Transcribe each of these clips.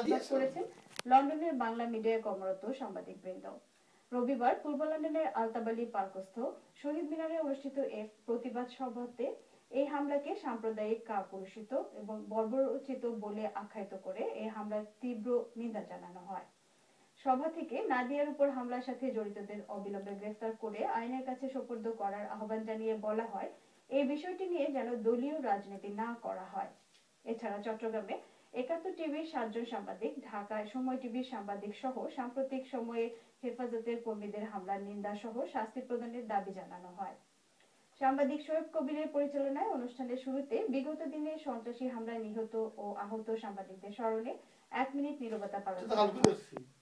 সংবাদ করেছেন লন্ডনের বাংলা মিডিয়ায় কর্মরত সাংবাদিকবৃন্দ। রবিবার পূর্ব লন্ডনের আলতাবালি পার্কস্থ শহীদ মিনারে অনুষ্ঠিত এক প্রতিবাদ সভাতে এই হামলাকে সাম্প্রদায়িক কাপুরুষিত এবং বর্বরোচিত বলে আখ্যায়িত করে এই হামলার তীব্র নিন্দা জানানো হয়। সভা থেকে নাদিয়ার উপর হামলার সাথে জড়িতদের অবিলম্বে গ্রেফতার করে আইনের কাছে সোপর্দ করার আহ্বান জানিয়ে বলা হয়, এই বিষয়টি নিয়ে যেন দলীয় রাজনীতি না করা হয়। এছাড়া চট্টগ্রামে ৭১ টিভির ৭ জন সাংবাদিক, ঢাকায় সময় টিভির সাংবাদিক সহ সাম্প্রতিক সময়ে হেফাজতের কর্মীদের হামলার নিন্দা সহ শাস্তি প্রদানের দাবি জানানো হয়। সাংবাদিক শোয়েব কবিরের পরিচালনায় অনুষ্ঠানের শুরুতে বিগত দিনে সন্ত্রাসী হামলায় নিহত ও আহত সাংবাদিকদের স্মরণে ১ মিনিট নীরবতা পালন করা হয়।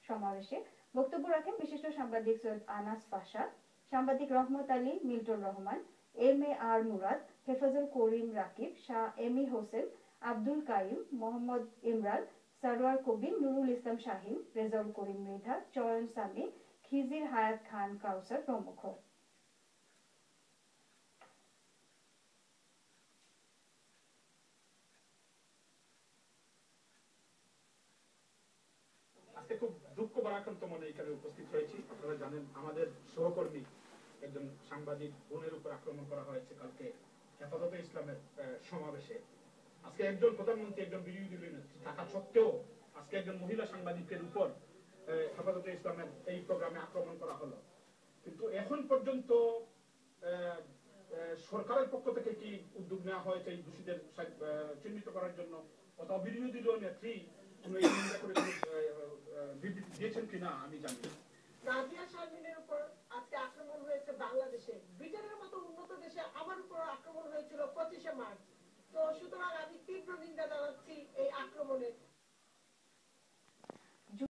সমাবেশে বক্তব্য রাখেন বিশিষ্ট সাংবাদিক সৈয়দ আনাস পাশা, সাংবাদিক রহমত আলী, মিল্টন রহমান, MAR মুরাদ, হেফাজুল করিম রাকিব, শাহ এমি হোসেন, আব্দুল কাইম, মোহাম্মদ ইমরান, সারোয়ার কবির, নুরুল ইসলাম শাহিন, রেজাউল করিম মৃধা, চয়ন সামি, খিজির হায়াত খান কাউসার প্রমুখ। আজকে খুব দুঃখ ভারাক্রান্ত মনে এখানে উপস্থিত হয়েছি। আপনারা জানেন আমাদের সহকর্মী একজন সাংবাদিক বোনের উপর আক্রমণ করা হয়েছে কালকে হেফাজতে ইসলামের সমাবেশে। আজকে একজন প্রধানমন্ত্রী, একজন বিরোধী দলীয় নেত্রী থাকা সত্ত্বেও আজকে একজন মহিলা সাংবাদিকের উপর হেফাজতে ইসলামের এই প্রোগ্রামে আক্রমণ করা হলো। কিন্তু এখন পর্যন্ত সরকারের পক্ষ থেকে কি উদ্যোগ নেওয়া হয়েছে এই দোষীদের চিহ্নিত করার জন্য, অথবা বিরোধী দলীয় নেত্রী দিয়েছেন কিনা আমি জানি না। নাদিয়া শারমিনের উপর আজকে আক্রমণ হয়েছে বাংলাদেশে, ব্রিটেনের মতো উন্নত দেশে আমার উপর আক্রমণ হয়েছিল 25শে মার্চ। তো সুতরাং আমি তীব্র নিন্দা জানাচ্ছি এই আক্রমণের।